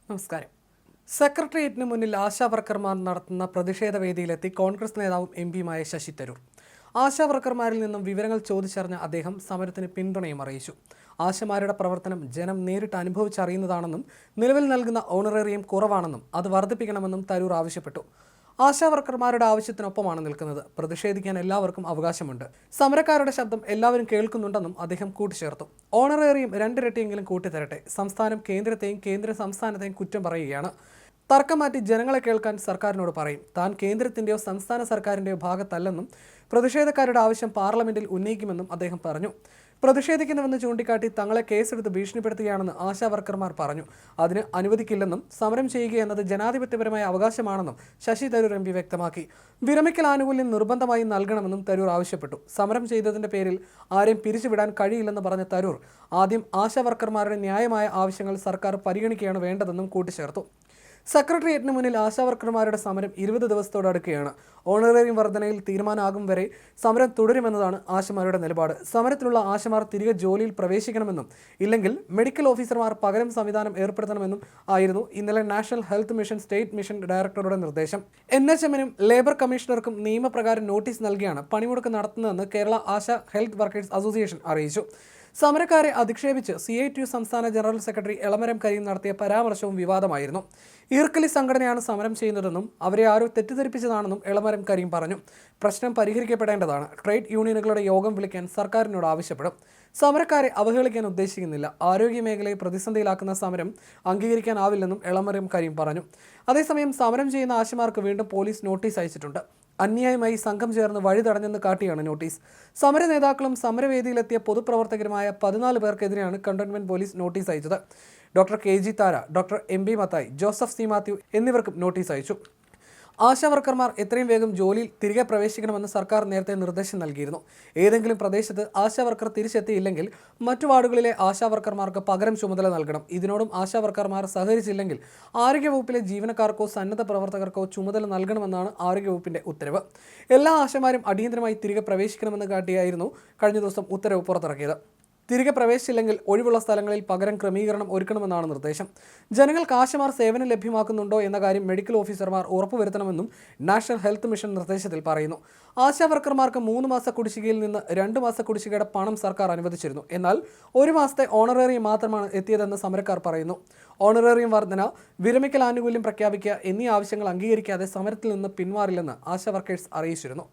നമസ്കാരം. സെക്രട്ടേറിയറ്റിന് മുന്നിൽ ആശാവർക്കർമാർ നടത്തുന്ന പ്രതിഷേധ വേദിയിലെത്തി കോൺഗ്രസ് നേതാവും എംപിയുമായ ശശി തരൂർ. ആശാവർക്കർമാരിൽ നിന്നും വിവരങ്ങൾ ചോദിച്ചറിഞ്ഞ അദ്ദേഹം സമരത്തിന് പിന്തുണയും അറിയിച്ചു. ആശമാരുടെ പ്രവർത്തനം ജനം നേരിട്ട് അനുഭവിച്ചറിയുന്നതാണെന്നും നിലവിൽ നൽകുന്ന ഓണറേറിയം കുറവാണെന്നും അത് വർദ്ധിപ്പിക്കണമെന്നും തരൂർ ആവശ്യപ്പെട്ടു. ആശാവർക്കർമാരുടെ ആവശ്യത്തിനൊപ്പമാണ് നിൽക്കുന്നത്. പ്രതിഷേധിക്കാൻ എല്ലാവർക്കും അവകാശമുണ്ട്. സമരക്കാരുടെ ശബ്ദം എല്ലാവരും കേൾക്കുന്നുണ്ടെന്നും അദ്ദേഹം കൂട്ടിച്ചേർത്തു. ഓണറേറിയം രണ്ടിരട്ടിയെങ്കിലും കൂട്ടിത്തരട്ടെ. സംസ്ഥാനം കേന്ദ്രത്തെയും കേന്ദ്രം സംസ്ഥാനത്തെയും കുറ്റം പറയുകയാണ്. തർക്കം മാറ്റി ജനങ്ങളെ കേൾക്കാൻ സർക്കാരിനോട് പറയും. താൻ കേന്ദ്രത്തിൻ്റെയോ സംസ്ഥാന സർക്കാരിൻ്റെയോ ഭാഗത്തല്ലെന്നും പ്രതിഷേധക്കാരുടെ ആവശ്യം പാർലമെന്റിൽ ഉന്നയിക്കുമെന്നും അദ്ദേഹം പറഞ്ഞു. പ്രതിഷേധിക്കുന്നുവെന്ന് ചൂണ്ടിക്കാട്ടി തങ്ങളെ കേസെടുത്ത് ഭീഷണിപ്പെടുത്തുകയാണെന്ന് ആശാവർക്കർമാർ പറഞ്ഞു. അതിന് അനുവദിക്കില്ലെന്നും സമരം ചെയ്യുക എന്നത് ജനാധിപത്യപരമായ അവകാശമാണെന്നും ശശി തരൂർ എംപി വ്യക്തമാക്കി. വിരമിക്കൽ ആനുകൂല്യം നിർബന്ധമായി നൽകണമെന്നും തരൂർ ആവശ്യപ്പെട്ടു. സമരം ചെയ്തതിന്റെ പേരിൽ ആരെയും പിരിച്ചുവിടാൻ കഴിയില്ലെന്ന് പറഞ്ഞ തരൂർ ആദ്യം ആശാവർക്കർമാരുടെ ന്യായമായ ആവശ്യങ്ങൾ സർക്കാർ പരിഗണിക്കുകയാണ് വേണ്ടതെന്നും കൂട്ടിച്ചേർത്തു. സെക്രട്ടേറിയറ്റിന് മുന്നിൽ ആശാവർക്കർമാരുടെ സമരം 20 ദിവസത്തോടടുക്കുകയാണ്. ഓണറേറിയം വർധനയിൽ തീരുമാനമാകും വരെ സമരം തുടരുമെന്നതാണ് ആശമാരുടെ നിലപാട്. സമരത്തിലുള്ള ആശമാർ തിരികെ ജോലിയിൽ പ്രവേശിക്കണമെന്നും ഇല്ലെങ്കിൽ മെഡിക്കൽ ഓഫീസർമാർ പകരം സംവിധാനം ഏർപ്പെടുത്തണമെന്നും ആയിരുന്നു ഇന്നലെ national health mission state mission ഡയറക്ടറുടെ നിർദ്ദേശം. NHM-നും ലേബർ കമ്മീഷണർക്കും നിയമപ്രകാരം നോട്ടീസ് നൽകിയാണ് പണിമുടക്ക് നടത്തുന്നതെന്ന് കേരള ആശ ഹെൽത്ത് വർക്കേഴ്സ് അസോസിയേഷൻ അറിയിച്ചു. സമരക്കാരെ അധിക്ഷേപിച്ച് CITU സംസ്ഥാന ജനറൽ സെക്രട്ടറി എളമരം കരീം നടത്തിയ പരാമർശവും വിവാദമായിരുന്നു. ഈർക്കലി സംഘടനയാണ് സമരം ചെയ്യുന്നതെന്നും അവരെ ആരോ തെറ്റിദ്ധരിപ്പിച്ചതാണെന്നും എളമരം കരീം പറഞ്ഞു. പ്രശ്നം പരിഹരിക്കപ്പെടേണ്ടതാണ്. ട്രേഡ് യൂണിയനുകളുടെ യോഗം വിളിക്കാൻ സർക്കാരിനോട് ആവശ്യപ്പെടും. സമരക്കാരെ അവഹേളിക്കാൻ ഉദ്ദേശിക്കുന്നില്ല. ആരോഗ്യമേഖലയെ പ്രതിസന്ധിയിലാക്കുന്ന സമരം അംഗീകരിക്കാനാവില്ലെന്നും എളമരം കരീം പറഞ്ഞു. അതേസമയം സമരം ചെയ്യുന്ന ആശമാർക്ക് വീണ്ടും പോലീസ് നോട്ടീസ് അയച്ചിട്ടുണ്ട്. അന്യായമായി സംഘം ചേർന്ന് വഴി തടഞ്ഞെന്ന് കാട്ടിയാണ് നോട്ടീസ്. സമര നേതാക്കളും സമരവേദിയിലെത്തിയ പൊതുപ്രവർത്തകരുമായ 14 പേർക്കെതിരെയാണ് കണ്ടോൺമെന്റ് പോലീസ് നോട്ടീസ് അയച്ചത്. Doctor KG Thara, doctor MB Mathai, Joseph C Mathew എന്നിവർക്കും നോട്ടീസ് അയച്ചു. ആശാവർക്കർമാർ എത്രയും വേഗം ജോലിയിൽ തിരികെ പ്രവേശിക്കണമെന്ന് സർക്കാർ നേരത്തെ നിർദ്ദേശം നൽകിയിരുന്നു. ഏതെങ്കിലും പ്രദേശത്ത് ആശാവർക്കർ തിരിച്ചെത്തിയില്ലെങ്കിൽ മറ്റു വാർഡുകളിലെ ആശാവർക്കർമാർക്ക് പകരം ചുമതല നൽകണം. ഇതിനോടും ആശാവർക്കർമാർ സഹകരിച്ചില്ലെങ്കിൽ ആരോഗ്യവകുപ്പിലെ ജീവനക്കാർക്കോ സന്നദ്ധ പ്രവർത്തകർക്കോ ചുമതല നൽകണമെന്നാണ് ആരോഗ്യവകുപ്പിന്റെ ഉത്തരവ്. എല്ലാ ആശമാരും അടിയന്തരമായി തിരികെ പ്രവേശിക്കണമെന്ന് കാട്ടിയായിരുന്നു കഴിഞ്ഞ ദിവസം ഉത്തരവ് പുറത്തിറക്കിയത്. തിരികെ പ്രവേശിച്ചില്ലെങ്കിൽ ഒഴിവുള്ള സ്ഥലങ്ങളിൽ പകരം ക്രമീകരണം ഒരുക്കണമെന്നാണ് നിർദ്ദേശം. ജനങ്ങൾക്ക് ആശമാർ സേവനം ലഭ്യമാക്കുന്നുണ്ടോ എന്ന കാര്യം മെഡിക്കൽ ഓഫീസർമാർ ഉറപ്പുവരുത്തണമെന്നും നാഷണൽ ഹെൽത്ത് മിഷൻ നിർദ്ദേശത്തിൽ പറയുന്നു. ആശാവർക്കർമാർക്ക് 3 മാസ കുടിശ്ശികയിൽ നിന്ന് 2 മാസ കുടിശ്ശികയുടെ പണം സർക്കാർ അനുവദിച്ചിരുന്നു. എന്നാൽ 1 മാസത്തെ ഓണറേറിയം മാത്രമാണ് എത്തിയതെന്ന് സമരക്കാർ പറയുന്നു. ഓണറേറിയം വർധന, വിരമിക്കൽ ആനുകൂല്യം പ്രഖ്യാപിക്കുക എന്നീ ആവശ്യങ്ങൾ അംഗീകരിക്കാതെ സമരത്തിൽ നിന്ന് പിന്മാറില്ലെന്ന് ആശാവർക്കേഴ്സ് അറിയിച്ചിരുന്നു.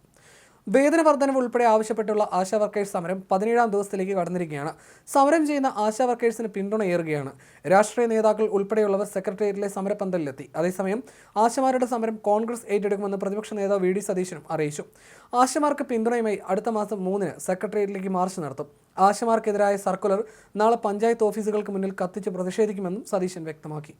വേതന വർധനവ് ഉൾപ്പെടെ ആവശ്യപ്പെട്ടുള്ള ആശാവർക്കേഴ്സ് സമരം 17ാം ദിവസത്തിലേക്ക് കടന്നിരിക്കുകയാണ്. സമരം ചെയ്യുന്ന ആശാവർക്കേഴ്സിന് പിന്തുണയേറുകയാണ്. രാഷ്ട്രീയ നേതാക്കൾ ഉൾപ്പെടെയുള്ളവർ സെക്രട്ടേറിയറ്റിലെ സമരപന്തലിലെത്തി. അതേസമയം ആശമാരുടെ സമരം കോൺഗ്രസ് ഏറ്റെടുക്കുമെന്ന് പ്രതിപക്ഷ നേതാവ് VD സതീശനും അറിയിച്ചു. ആശമാർക്ക് പിന്തുണയുമായി അടുത്ത മാസം 3-ന് സെക്രട്ടേറിയറ്റിലേക്ക് മാർച്ച് നടത്തും. ആശമാർക്കെതിരായ സർക്കുലർ നാളെ പഞ്ചായത്ത് ഓഫീസുകൾക്ക് മുന്നിൽ കത്തിച്ച് പ്രതിഷേധിക്കുമെന്നും സതീശൻ വ്യക്തമാക്കി.